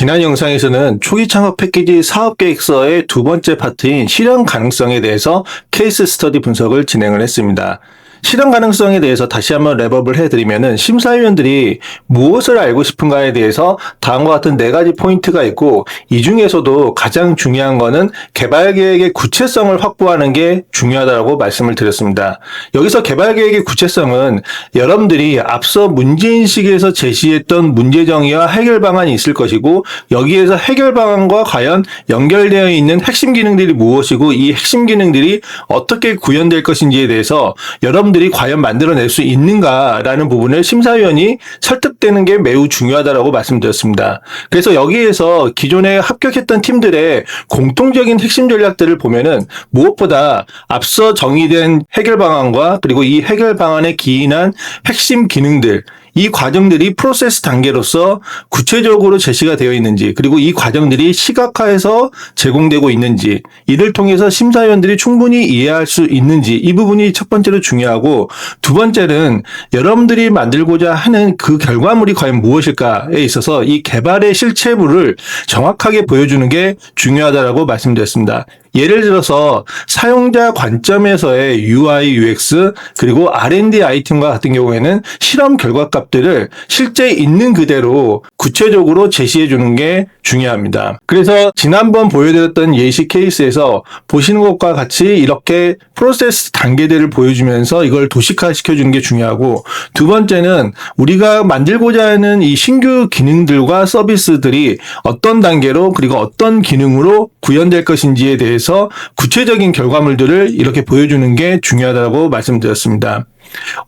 지난 영상에서는 초기 창업 패키지 사업계획서의 두 번째 파트인 실현 가능성에 대해서 케이스 스터디 분석을 진행을 했습니다. 실현 가능성에 대해서 다시 한번 랩업을 해드리면은 심사위원들이 무엇을 알고 싶은가에 대해서 다음과 같은 네 가지 포인트가 있고, 이 중에서도 가장 중요한 거는 개발 계획의 구체성을 확보하는 게 중요하다고 말씀을 드렸습니다. 여기서 개발 계획의 구체성은 여러분들이 앞서 문제인식에서 제시했던 문제 정의와 해결 방안이 있을 것이고, 여기에서 해결 방안과 과연 연결되어 있는 핵심 기능들이 무엇이고, 이 핵심 기능들이 어떻게 구현될 것인지에 대해서 여러분들이 과연 만들어낼 수 있는가라는 부분을 심사위원이 설득되는 게 매우 중요하다고 말씀드렸습니다. 그래서 여기에서 기존에 합격했던 팀들의 공통적인 핵심 전략들을 보면은 무엇보다 앞서 정의된 해결 방안과 그리고 이 해결 방안에 기인한 핵심 기능들, 이 과정들이 프로세스 단계로서 구체적으로 제시가 되어 있는지, 그리고 이 과정들이 시각화해서 제공되고 있는지, 이를 통해서 심사위원들이 충분히 이해할 수 있는지, 이 부분이 첫 번째로 중요하고, 두 번째는 여러분들이 만들고자 하는 그 결과물이 과연 무엇일까에 있어서 이 개발의 실체부를 정확하게 보여주는 게 중요하다고 말씀드렸습니다. 예를 들어서 사용자 관점에서의 UI, UX, 그리고 R&D 아이템과 같은 경우에는 실험 결과값들을 실제 있는 그대로 구체적으로 제시해 주는 게 중요합니다. 그래서 지난번 보여드렸던 예시 케이스에서 보시는 것과 같이 이렇게 프로세스 단계들을 보여주면서 이걸 도식화 시켜주는 게 중요하고, 두 번째는 우리가 만들고자 하는 이 신규 기능들과 서비스들이 어떤 단계로 그리고 어떤 기능으로 구현될 것인지에 대해서 구체적인 결과물들을 이렇게 보여주는 게 중요하다고 말씀드렸습니다.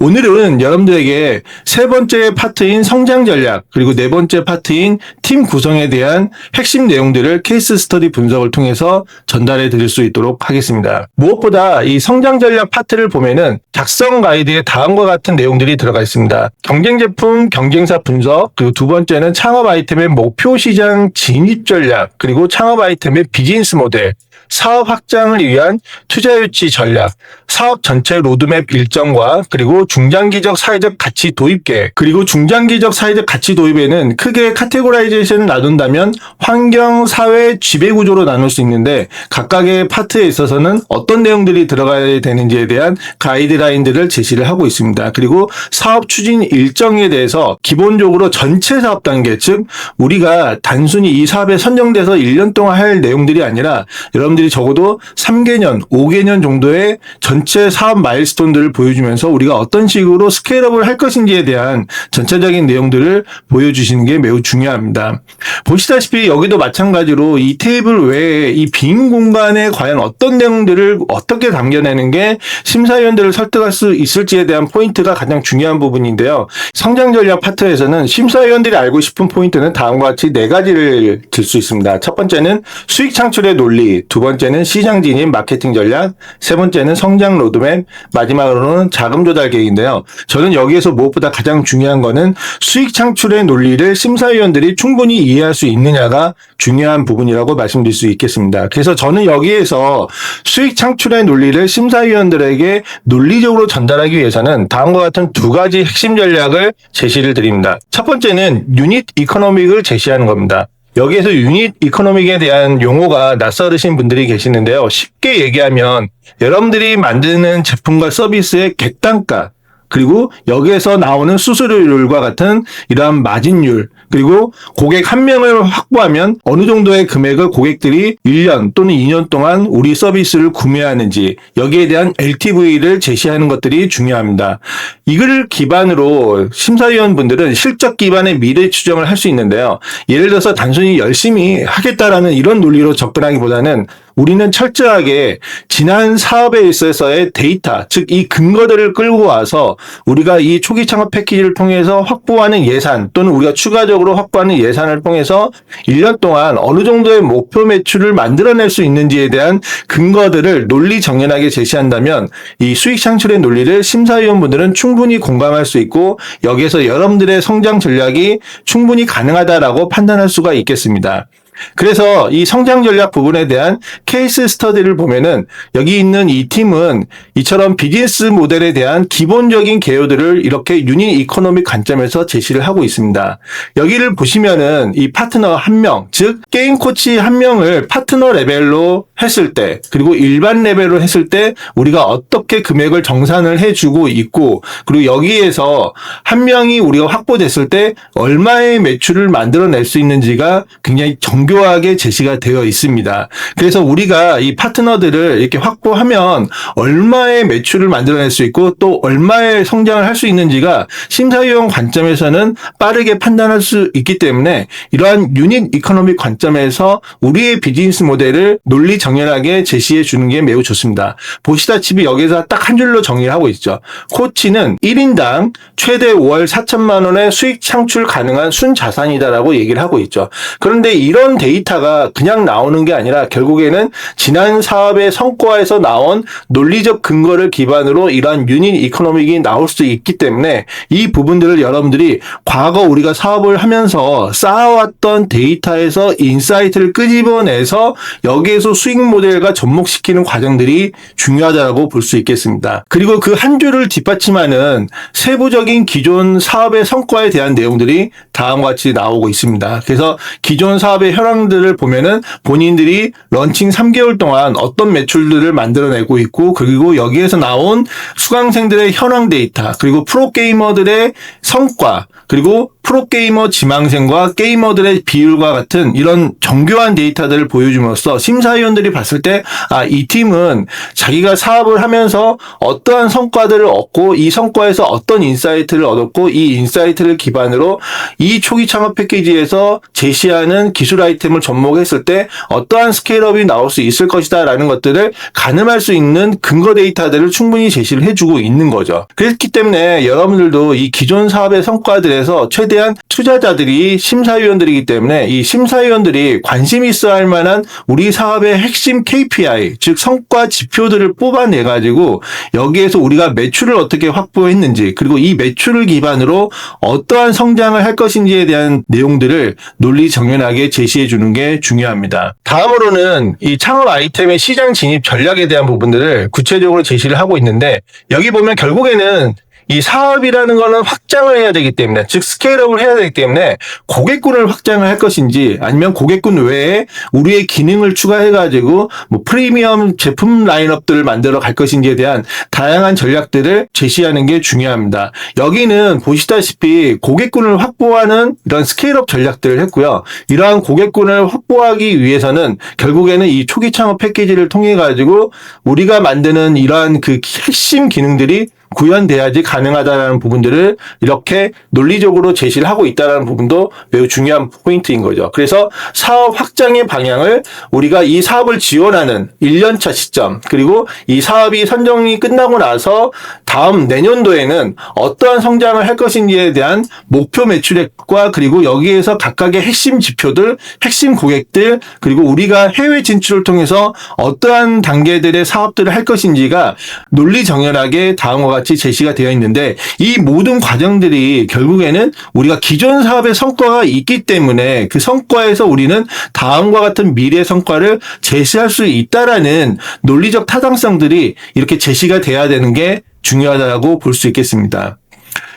오늘은 여러분들에게 세 번째 파트인 성장 전략, 그리고 네 번째 파트인 팀 구성에 대한 핵심 내용들을 케이스 스터디 분석을 통해서 전달해 드릴 수 있도록 하겠습니다. 무엇보다 이 성장 전략 파트를 보면은 작성 가이드에 다음과 같은 내용들이 들어가 있습니다. 경쟁 제품, 경쟁사 분석, 그리고 두 번째는 창업 아이템의 목표 시장 진입 전략, 그리고 창업 아이템의 비즈니스 모델, 사업 확장을 위한 투자 유치 전략, 사업 전체 로드맵 일정과 그리고 중장기적 사회적 가치 도입 계획, 그리고 중장기적 사회적 가치 도입에는 크게 카테고라이제이션을 나눈다면 환경, 사회, 지배구조로 나눌 수 있는데, 각각의 파트에 있어서는 어떤 내용들이 들어가야 되는지에 대한 가이드라인들을 제시를 하고 있습니다. 그리고 사업 추진 일정에 대해서 기본적으로 전체 사업 단계, 즉 우리가 단순히 이 사업에 선정돼서 1년 동안 할 내용들이 아니라 여러분들이 적어도 3개년, 5개년 정도의 전체 사업 마일스톤들을 보여주면서 우리가 어떤 식으로 스케일업을 할 것인지에 대한 전체적인 내용들을 보여주시는 게 매우 중요합니다. 보시다시피 여기도 마찬가지로 이 테이블 외에 이 빈 공간에 과연 어떤 내용들을 어떻게 담겨내는 게 심사위원들을 설득할 수 있을지에 대한 포인트가 가장 중요한 부분인데요. 성장 전략 파트에서는 심사위원들이 알고 싶은 포인트는 다음과 같이 네 가지를 들 수 있습니다. 첫 번째는 수익 창출의 논리, 두 번째는 시장 진입 마케팅 전략, 세 번째는 성장 로드맵, 마지막으로는 자금 조달 계획인데요. 저는 여기에서 무엇보다 가장 중요한 거는 수익 창출의 논리를 심사위원들이 충분히 이해할 수 있느냐가 중요한 부분이라고 말씀드릴 수 있겠습니다. 그래서 저는 여기에서 수익 창출의 논리를 심사위원들에게 논리적으로 전달하기 위해서는 다음과 같은 두 가지 핵심 전략을 제시를 드립니다. 첫 번째는 유닛 이코노믹을 제시하는 겁니다. 여기에서 유닛 이코노믹에 대한 용어가 낯설으신 분들이 계시는데요. 쉽게 얘기하면 여러분들이 만드는 제품과 서비스의 객단가, 그리고 여기에서 나오는 수수료율과 같은 이러한 마진율, 그리고 고객 한 명을 확보하면 어느 정도의 금액을 고객들이 1년 또는 2년 동안 우리 서비스를 구매하는지, 여기에 대한 LTV를 제시하는 것들이 중요합니다. 이걸 기반으로 심사위원분들은 실적 기반의 미래 추정을 할 수 있는데요. 예를 들어서 단순히 열심히 하겠다라는 이런 논리로 접근하기보다는 우리는 철저하게 지난 사업에 있어서의 데이터, 즉 이 근거들을 끌고 와서 우리가 이 초기 창업 패키지를 통해서 확보하는 예산, 또는 우리가 추가적으로 확보하는 예산을 통해서 1년 동안 어느 정도의 목표 매출을 만들어낼 수 있는지에 대한 근거들을 논리 정연하게 제시한다면 이 수익 창출의 논리를 심사위원분들은 충분히 공감할 수 있고, 여기에서 여러분들의 성장 전략이 충분히 가능하다라고 판단할 수가 있겠습니다. 그래서 이 성장 전략 부분에 대한 케이스 스터디를 보면은 여기 있는 이 팀은 이처럼 비즈니스 모델에 대한 기본적인 개요들을 이렇게 유닛 이코노믹 관점에서 제시를 하고 있습니다. 여기를 보시면은 이 파트너 한 명, 즉 게임 코치 한 명을 파트너 레벨로 했을 때, 그리고 일반 레벨로 했을 때 우리가 어떻게 금액을 정산을 해주고 있고, 그리고 여기에서 한 명이 우리가 확보됐을 때 얼마의 매출을 만들어낼 수 있는지가 굉장히 정교하게 제시가 되어 있습니다. 그래서 우리가 이 파트너들을 이렇게 확보하면 얼마의 매출을 만들어낼 수 있고 또 얼마의 성장을 할 수 있는지가 심사위원 관점에서는 빠르게 판단할 수 있기 때문에 이러한 유닛 이코노믹 관점에서 우리의 비즈니스 모델을 논리 정연하게 제시해 주는 게 매우 좋습니다. 보시다시피 여기서 딱 한 줄로 정리를 하고 있죠. 코치는 1인당 최대 5월 4천만 원의 수익 창출 가능한 순자산이다라고 얘기를 하고 있죠. 그런데 이런 데이터가 그냥 나오는 게 아니라 결국에는 지난 사업의 성과에서 나온 논리적 근거를 기반으로 이러한 유닛 이코노믹이 나올 수 있기 때문에 이 부분들을 여러분들이 과거 우리가 사업을 하면서 쌓아왔던 데이터에서 인사이트를 끄집어내서 여기에서 수익 모델과 접목시키는 과정들이 중요하다고 볼 수 있겠습니다. 그리고 그 한 줄을 뒷받침하는 세부적인 기존 사업의 성과에 대한 내용들이 다음과 같이 나오고 있습니다. 그래서 기존 사업의 현황들을 보면은 본인들이 런칭 3개월 동안 어떤 매출들을 만들어내고 있고, 그리고 여기에서 나온 수강생들의 현황 데이터, 그리고 프로게이머들의 성과, 그리고 프로게이머 지망생과 게이머들의 비율과 같은 이런 정교한 데이터들을 보여줌으로써 심사위원들이 봤을 때 이 팀은 자기가 사업을 하면서 어떠한 성과들을 얻고 이 성과에서 어떤 인사이트를 얻었고 이 인사이트를 기반으로 이 초기 창업 패키지에서 제시하는 기술 아이템을 접목했을 때 어떠한 스케일업이 나올 수 있을 것이다 라는 것들을 가늠할 수 있는 근거 데이터들을 충분히 제시를 해주고 있는 거죠. 그렇기 때문에 여러분들도 이 기존 사업의 성과들에서 최대한 투자자들이 심사위원들이기 때문에 이 심사위원들이 관심 있어 할 만한 우리 사업의 핵심 KPI, 즉 성과 지표들을 뽑아내가지고 여기에서 우리가 매출을 어떻게 확보했는지, 그리고 이 매출을 기반으로 어떠한 성장을 할 것인지에 대한 내용들을 논리 정연하게 제시해 주는 게 중요합니다. 다음으로는 이 창업 아이템의 시장 진입 전략에 대한 부분들을 구체적으로 제시를 하고 있는데, 여기 보면 결국에는 이 사업이라는 거는 확장을 해야 되기 때문에, 즉 스케일업을 해야 되기 때문에 고객군을 확장을 할 것인지 아니면 고객군 외에 우리의 기능을 추가해가지고 뭐 프리미엄 제품 라인업들을 만들어 갈 것인지에 대한 다양한 전략들을 제시하는 게 중요합니다. 여기는 보시다시피 고객군을 확보하는 이런 스케일업 전략들을 했고요. 이러한 고객군을 확보하기 위해서는 결국에는 이 초기 창업 패키지를 통해 가지고 우리가 만드는 이러한 그 핵심 기능들이 구현돼야지 가능하다는 부분들을 이렇게 논리적으로 제시를 하고 있다는 부분도 매우 중요한 포인트인 거죠. 그래서 사업 확장의 방향을 우리가 이 사업을 지원하는 1년차 시점, 그리고 이 사업이 선정이 끝나고 나서 다음 내년도에는 어떠한 성장을 할 것인지에 대한 목표 매출액과, 그리고 여기에서 각각의 핵심 지표들, 핵심 고객들, 그리고 우리가 해외 진출을 통해서 어떠한 단계들의 사업들을 할 것인지가 논리 정연하게 다음과 같이 제시가 되어 있는데, 이 모든 과정들이 결국에는 우리가 기존 사업의 성과가 있기 때문에 그 성과에서 우리는 다음과 같은 미래 성과를 제시할 수 있다라는 논리적 타당성들이 이렇게 제시가 돼야 되는 게 중요하다고 볼 수 있겠습니다.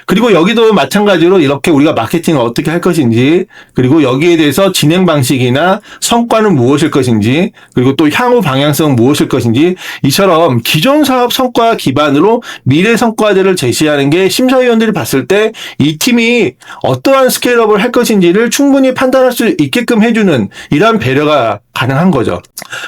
그리고 여기도 마찬가지로 이렇게 우리가 마케팅을 어떻게 할 것인지, 그리고 여기에 대해서 진행 방식이나 성과는 무엇일 것인지, 그리고 또 향후 방향성은 무엇일 것인지, 이처럼 기존 사업 성과 기반으로 미래 성과들을 제시하는 게 심사위원들이 봤을 때 이 팀이 어떠한 스케일업을 할 것인지를 충분히 판단할 수 있게끔 해주는 이러한 배려가 가능한 거죠.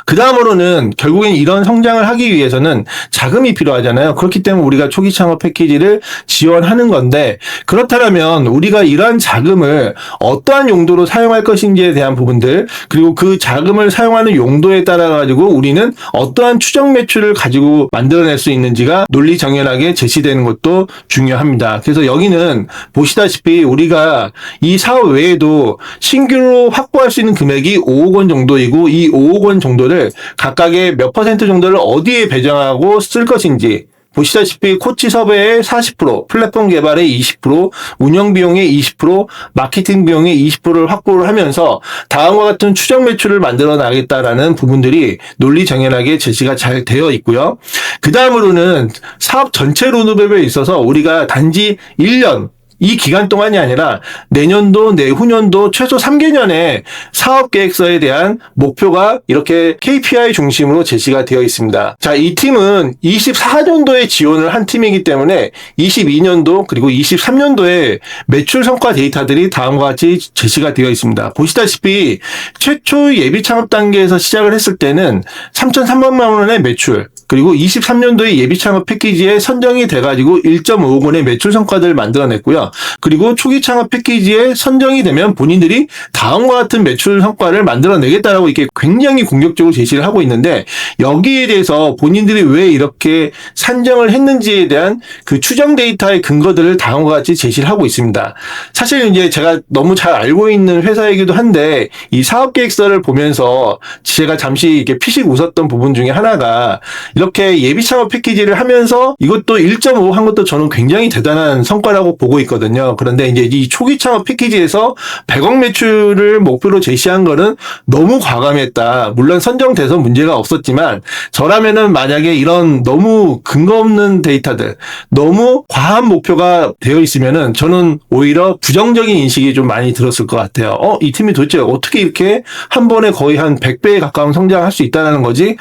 그 다음으로는 결국엔 이런 성장을 하기 위해서는 자금이 필요하잖아요. 그렇기 때문에 우리가 초기 창업 패키지를 지원하는 건데, 그렇다면 우리가 이러한 자금을 어떠한 용도로 사용할 것인지에 대한 부분들, 그리고 그 자금을 사용하는 용도에 따라 가지고 우리는 어떠한 추정 매출을 가지고 만들어낼 수 있는지가 논리 정연하게 제시되는 것도 중요합니다. 그래서 여기는 보시다시피 우리가 이 사업 외에도 신규로 확보할 수 있는 금액이 5억 원 정도이고, 이 5억 원 정도를 각각의 몇 퍼센트 정도를 어디에 배정하고 쓸 것인지 보시다시피 코치 섭외의 40%, 플랫폼 개발의 20%, 운영 비용의 20%, 마케팅 비용의 20%를 확보를 하면서 다음과 같은 추정 매출을 만들어 나가겠다라는 부분들이 논리정연하게 제시가 잘 되어 있고요. 그 다음으로는 사업 전체 로드맵에 있어서 우리가 단지 1년 이 기간 동안이 아니라 내년도, 내후년도 최소 3개년의 사업계획서에 대한 목표가 이렇게 KPI 중심으로 제시가 되어 있습니다. 자, 이 팀은 24년도에 지원을 한 팀이기 때문에 22년도 그리고 23년도에 매출 성과 데이터들이 다음과 같이 제시가 되어 있습니다. 보시다시피 최초 예비 창업 단계에서 시작을 했을 때는 3,300만 원의 매출, 그리고 23년도에 예비 창업 패키지에 선정이 돼가지고 1.5억 원의 매출 성과들을 만들어냈고요. 그리고 초기 창업 패키지에 선정이 되면 본인들이 다음과 같은 매출 성과를 만들어내겠다라고 이렇게 굉장히 공격적으로 제시를 하고 있는데, 여기에 대해서 본인들이 왜 이렇게 산정을 했는지에 대한 그 추정 데이터의 근거들을 다음과 같이 제시를 하고 있습니다. 사실 이제 제가 너무 잘 알고 있는 회사이기도 한데 이 사업계획서를 보면서 제가 잠시 이렇게 피식 웃었던 부분 중에 하나가, 이렇게 예비 창업 패키지를 하면서 이것도 1.5 한 것도 저는 굉장히 대단한 성과라고 보고 있거든요. 그런데 이제 이 초기 창업 패키지에서 100억 매출을 목표로 제시한 거는 너무 과감했다. 물론 선정돼서 문제가 없었지만 저라면은 만약에 이런 너무 근거 없는 데이터들, 너무 과한 목표가 되어 있으면은 저는 오히려 부정적인 인식이 좀 많이 들었을 것 같아요. 이 팀이 도대체 어떻게 이렇게 한 번에 거의 한 100배에 가까운 성장할 수 있다는 거지?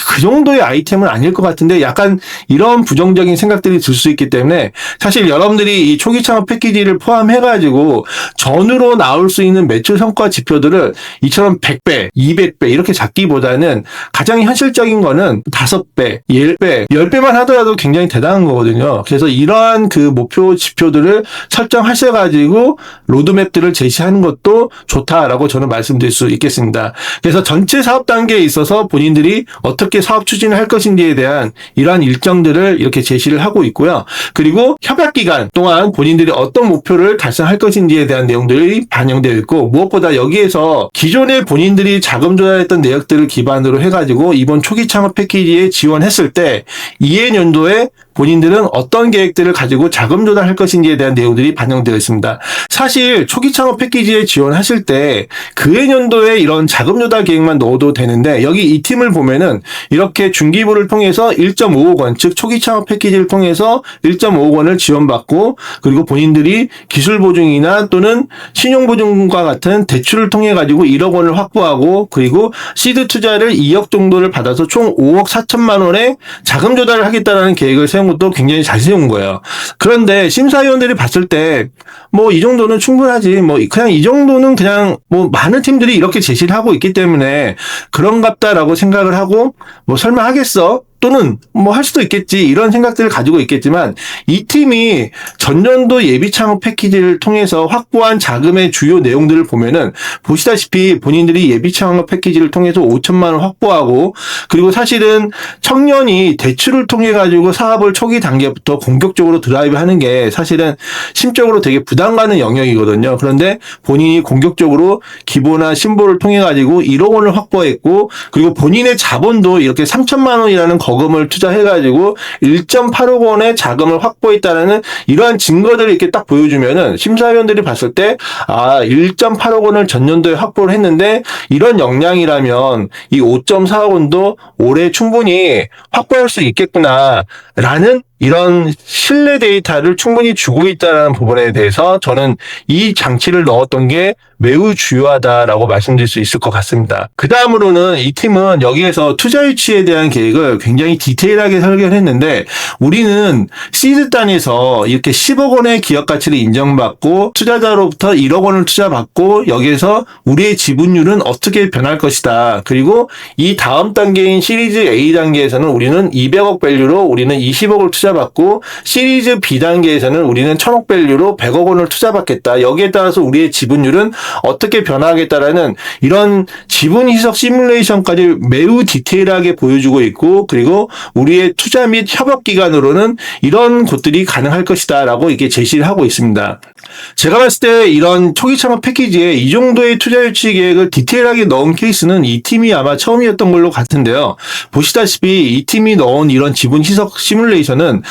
그 정도의 아이템은 아닐 것 같은데 약간 이런 부정적인 생각들이 들 수 있기 때문에, 사실 여러분들이 이 초기 창업 패키지를 포함해가지고 전후로 나올 수 있는 매출 성과 지표들을 이처럼 100배, 200배 이렇게 잡기보다는 가장 현실적인 거는 5배, 10배, 10배만 하더라도 굉장히 대단한 거거든요. 그래서 이러한 그 목표 지표들을 설정하셔가지고 로드맵들을 제시하는 것도 좋다라고 저는 말씀드릴 수 있겠습니다. 그래서 전체 사업 단계에 있어서 본인들이 어떻게 사업 추진을 할 것인지에 대한 이러한 일정들을 이렇게 제시를 하고 있고요. 그리고 협약 기간 동안 본인들이 어떤 목표를 달성할 것인지에 대한 내용들이 반영되어 있고, 무엇보다 여기에서 기존에 본인들이 자금 조달했던 내역들을 기반으로 해가지고 이번 초기 창업 패키지에 지원했을 때 이해 연도에 본인들은 어떤 계획들을 가지고 자금 조달할 것인지에 대한 내용들이 반영되어 있습니다. 사실 초기 창업 패키지에 지원하실 때 그해 연도에 이런 자금 조달 계획만 넣어도 되는데, 여기 이 팀을 보면은 이렇게 중기부를 통해서 1.5억 원, 즉 초기 창업 패키지를 통해서 1.5억 원을 지원받고, 그리고 본인들이 기술 보증이나 또는 신용 보증과 같은 대출을 통해 가지고 1억 원을 확보하고, 그리고 시드 투자를 2억 정도를 받아서 총 5억 4천만 원의 자금 조달을 하겠다라는 계획을 세운 것도 굉장히 잘 세운 거예요. 그런데 심사위원들이 봤을 때 뭐 이 정도는 충분하지, 뭐 그냥 이 정도는 그냥 뭐 많은 팀들이 이렇게 제시를 하고 있기 때문에 그런갑다라고 생각을 하고, 뭐 설마 하겠어? 또는 뭐 할 수도 있겠지, 이런 생각들을 가지고 있겠지만, 이 팀이 전년도 예비 창업 패키지를 통해서 확보한 자금의 주요 내용들을 보면은 보시다시피 본인들이 예비 창업 패키지를 통해서 5천만 원 확보하고, 그리고 사실은 청년이 대출을 통해 가지고 사업을 초기 단계부터 공격적으로 드라이브하는 게 사실은 심적으로 되게 부담 가는 영역이거든요. 그런데 본인이 공격적으로 기보나 신보를 통해 가지고 1억 원을 확보했고, 그리고 본인의 자본도 이렇게 3천만 원이라는 거금을 투자해가지고 1.8억 원의 자금을 확보했다는 이러한 증거들을 이렇게 딱 보여주면은 심사위원들이 봤을 때 1.8억 원을 전년도에 확보를 했는데 이런 역량이라면 이 5.4억 원도 올해 충분히 확보할 수 있겠구나라는 이런 신뢰 데이터를 충분히 주고 있다는 부분에 대해서 저는 이 장치를 넣었던 게 매우 주요하다라고 말씀드릴 수 있을 것 같습니다. 그 다음으로는 이 팀은 여기에서 투자 유치에 대한 계획을 굉장히 디테일하게 설계를 했는데, 우리는 시드단에서 이렇게 10억 원의 기업 가치를 인정받고 투자자로부터 1억 원을 투자받고, 여기에서 우리의 지분율은 어떻게 변할 것이다. 그리고 이 다음 단계인 시리즈 A 단계에서는 우리는 200억 밸류로 우리는 20억을 투자받고, 시리즈 B 단계에서는 우리는 1000억 밸류로 100억 원을 투자받겠다. 여기에 따라서 우리의 지분율은 어떻게 변화하겠다라는 이런 지분 희석 시뮬레이션까지 매우 디테일하게 보여주고 있고, 그리고 우리의 투자 및 협업 기관으로는 이런 것들이 가능할 것이다 라고 이게 제시를 하고 있습니다. 제가 봤을 때 이런 초기 창업 패키지에 이 정도의 투자 유치 계획을 디테일하게 넣은 케이스는 이 팀이 아마 처음이었던 걸로 같은데요. 보시다시피 이 팀이 넣은 이런 지분 희석 시뮬레이션은 보면은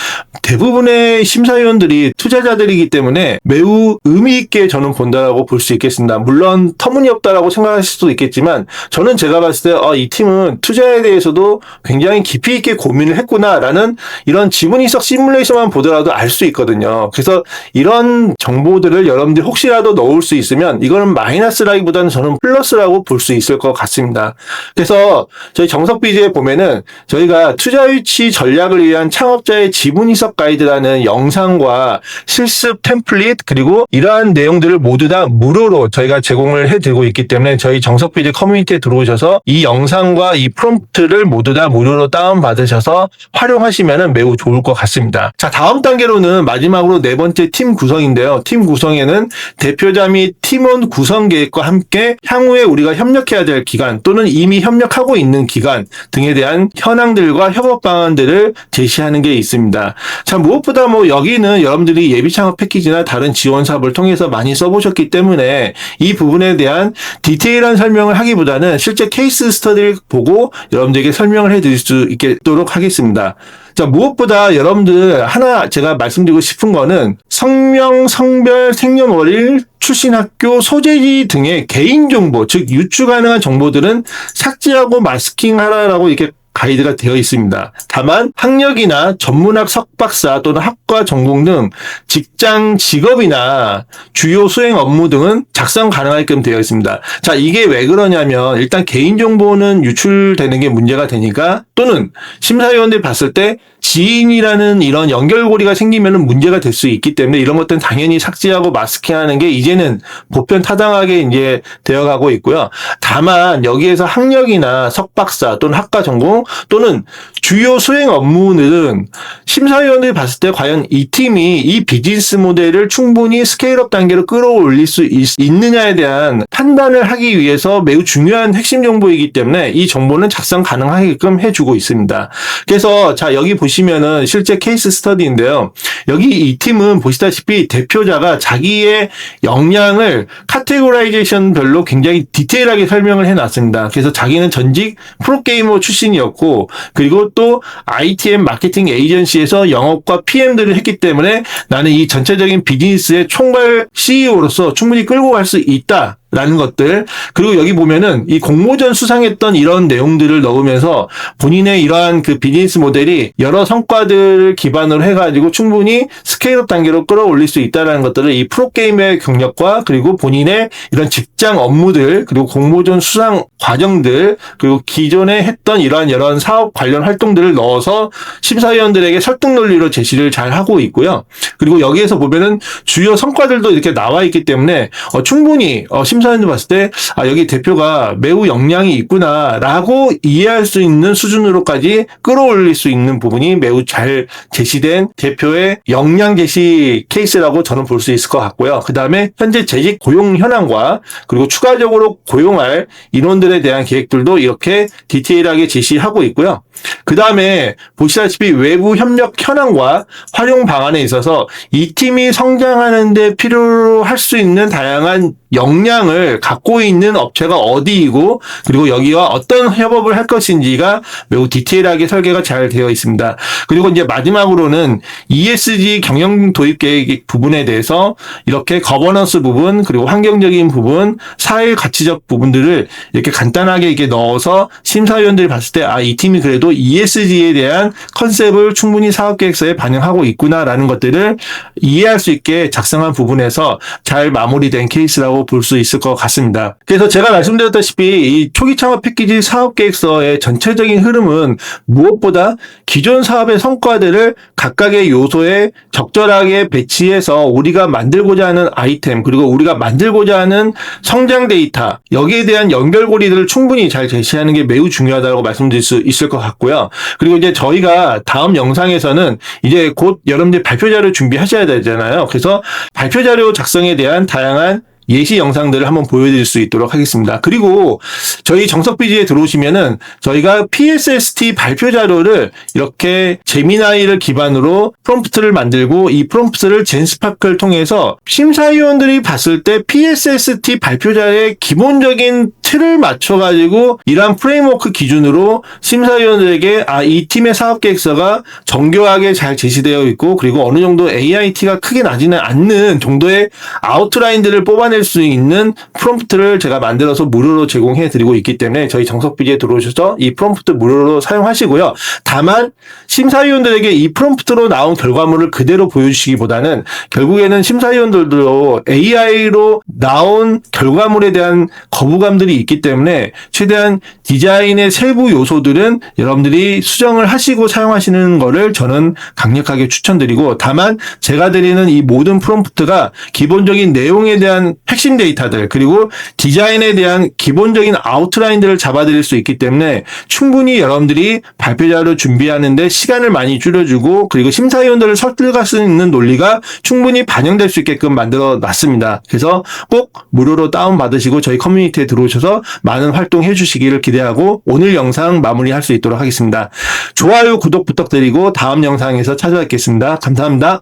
대부분의 심사위원들이 투자자들이기 때문에 매우 의미 있게 저는 본다라고 볼 수 있겠습니다. 물론 터무니없다라고 생각하실 수도 있겠지만 저는 제가 봤을 때 이 팀은 투자에 대해서도 굉장히 깊이 있게 고민을 했구나라는 이런 지문이석 시뮬레이션만 보더라도 알 수 있거든요. 그래서 이런 정보들을 여러분들이 혹시라도 넣을 수 있으면 이거는 마이너스라기보다는 저는 플러스라고 볼 수 있을 것 같습니다. 그래서 저희 정석비즈에 보면은 저희가 투자 유치 전략을 위한 창업자의 지분이석 가이드라는 영상과 실습 템플릿 그리고 이러한 내용들을 모두 다 무료로 저희가 제공을 해드리고 있기 때문에 저희 정석비즈 커뮤니티에 들어오셔서 이 영상과 이 프롬프트를 모두 다 무료로 다운받으셔서 활용하시면 매우 좋을 것 같습니다. 자, 다음 단계로는 마지막으로 네 번째 팀 구성인데요. 팀 구성에는 대표자 및 팀원 구성 계획과 함께 향후에 우리가 협력해야 될 기간 또는 이미 협력하고 있는 기간 등에 대한 현황들과 협업 방안들을 제시하는 게 있습니다. 자, 무엇보다 여기는 여러분들이 예비 창업 패키지나 다른 지원 사업을 통해서 많이 써보셨기 때문에 이 부분에 대한 디테일한 설명을 하기보다는 실제 케이스 스터디를 보고 여러분들에게 설명을 해드릴 수 있도록 하겠습니다. 자, 무엇보다 여러분들 하나 제가 말씀드리고 싶은 거는 성명, 성별, 생년월일, 출신 학교, 소재지 등의 개인정보, 즉 유추 가능한 정보들은 삭제하고 마스킹하라라고 이렇게 가이드가 되어 있습니다. 다만 학력이나 전문학 석박사 또는 학과 전공 등 직장 직업이나 주요 수행 업무 등은 작성 가능하게끔 되어 있습니다. 자, 이게 왜 그러냐면 일단 개인정보는 유출되는 게 문제가 되니까 또는 심사위원들이 봤을 때 지인이라는 이런 연결고리가 생기면 문제가 될 수 있기 때문에 이런 것들은 당연히 삭제하고 마스킹하는 게 이제는 보편 타당하게 이제 되어가고 있고요. 다만 여기에서 학력이나 석박사 또는 학과 전공 또는 주요 수행 업무는 심사위원들이 봤을 때 과연 이 팀이 이 비즈니스 모델을 충분히 스케일업 단계로 끌어올릴 수 있느냐에 대한 판단을 하기 위해서 매우 중요한 핵심 정보이기 때문에 이 정보는 작성 가능하게끔 해주고 있습니다. 그래서 자, 여기 보시면은 실제 케이스 스터디인데요. 여기 이 팀은 보시다시피 대표자가 자기의 역량을 카테고라이제이션별로 굉장히 디테일하게 설명을 해놨습니다. 그래서 자기는 전직 프로게이머 출신이었고 그리고 또 ITM 마케팅 에이전시에서 영업과 PM들을 했기 때문에 나는 이 전체적인 비즈니스의 총괄 CEO로서 충분히 끌고 갈 수 있다. 라는 것들, 그리고 여기 보면은 이 공모전 수상했던 이런 내용들을 넣으면서 본인의 이러한 그 비즈니스 모델이 여러 성과들을 기반으로 해가지고 충분히 스케일업 단계로 끌어올릴 수 있다는 것들을 이 프로게이머의 경력과 그리고 본인의 이런 직장 업무들 그리고 공모전 수상 과정들 그리고 기존에 했던 이러한 여러 사업 관련 활동들을 넣어서 심사위원들에게 설득 논리로 제시를 잘 하고 있고요. 그리고 여기에서 보면은 주요 성과들도 이렇게 나와 있기 때문에 충분히 심사위원들 봤을 때 여기 대표가 매우 역량이 있구나라고 이해할 수 있는 수준으로까지 끌어올릴 수 있는 부분이 매우 잘 제시된 대표의 역량 제시 케이스라고 저는 볼 수 있을 것 같고요. 그 다음에 현재 재직 고용 현황과 그리고 추가적으로 고용할 인원들에 대한 계획들도 이렇게 디테일하게 제시하고 있고요. 그 다음에 보시다시피 외부 협력 현황과 활용 방안에 있어서 이 팀이 성장하는 데 필요로 할 수 있는 다양한 역량을 갖고 있는 업체가 어디이고 그리고 여기와 어떤 협업을 할 것인지가 매우 디테일하게 설계가 잘 되어 있습니다. 그리고 이제 마지막으로는 ESG 경영 도입 계획 부분에 대해서 이렇게 거버넌스 부분 그리고 환경적인 부분, 사회 가치적 부분들을 이렇게 간단하게 이렇게 넣어서 심사위원들이 봤을 때 이 팀이 그래도 ESG에 대한 컨셉을 충분히 사업계획서에 반영하고 있구나라는 것들을 이해할 수 있게 작성한 부분에서 잘 마무리된 케이스라고 볼 수 있을 것 같습니다. 그래서 제가 말씀드렸다시피 이 초기 창업 패키지 사업계획서의 전체적인 흐름은 무엇보다 기존 사업의 성과들을 각각의 요소에 적절하게 배치해서 우리가 만들고자 하는 아이템 그리고 우리가 만들고자 하는 성장 데이터 여기에 대한 연결고리들을 충분히 잘 제시하는 게 매우 중요하다고 말씀드릴 수 있을 것 같고요. 그리고 이제 저희가 다음 영상에서는 이제 곧 여러분들 발표 자료 준비하셔야 되잖아요. 그래서 발표 자료 작성에 대한 다양한 예시 영상들을 한번 보여드릴 수 있도록 하겠습니다. 그리고 저희 정석비지에 들어오시면은 저희가 PSST 발표 자료를 이렇게 제미나이를 기반으로 프롬프트를 만들고 이 프롬프트를 젠스파크를 통해서 심사위원들이 봤을 때 PSST 발표자의 기본적인 틀을 맞춰가지고 이러한 프레임워크 기준으로 심사위원들에게 이 팀의 사업계획서가 정교하게 잘 제시되어 있고 그리고 어느 정도 AIT가 크게 나지는 않는 정도의 아웃라인들을 뽑아낼 수 있는 프롬프트를 제가 만들어서 무료로 제공해 드리고 있기 때문에 저희 정석비지에 들어오셔서 이 프롬프트 무료로 사용하시고요. 다만 심사위원들에게 이 프롬프트로 나온 결과물을 그대로 보여주시기보다는 결국에는 심사위원들도 AI로 나온 결과물에 대한 거부감들이 있기 때문에 최대한 디자인의 세부 요소들은 여러분들이 수정을 하시고 사용하시는 거를 저는 강력하게 추천드리고 다만 제가 드리는 이 모든 프롬프트가 기본적인 내용에 대한 핵심 데이터들 그리고 디자인에 대한 기본적인 아웃라인들을 잡아드릴 수 있기 때문에 충분히 여러분들이 발표자를 준비하는데 시간을 많이 줄여주고 그리고 심사위원들을 설득할 수 있는 논리가 충분히 반영될 수 있게끔 만들어 놨습니다. 그래서 꼭 무료로 다운받으시고 저희 커뮤니티에 들어오셔서 많은 활동해 주시기를 기대하고 오늘 영상 마무리할 수 있도록 하겠습니다. 좋아요, 구독 부탁드리고 다음 영상에서 찾아뵙겠습니다. 감사합니다.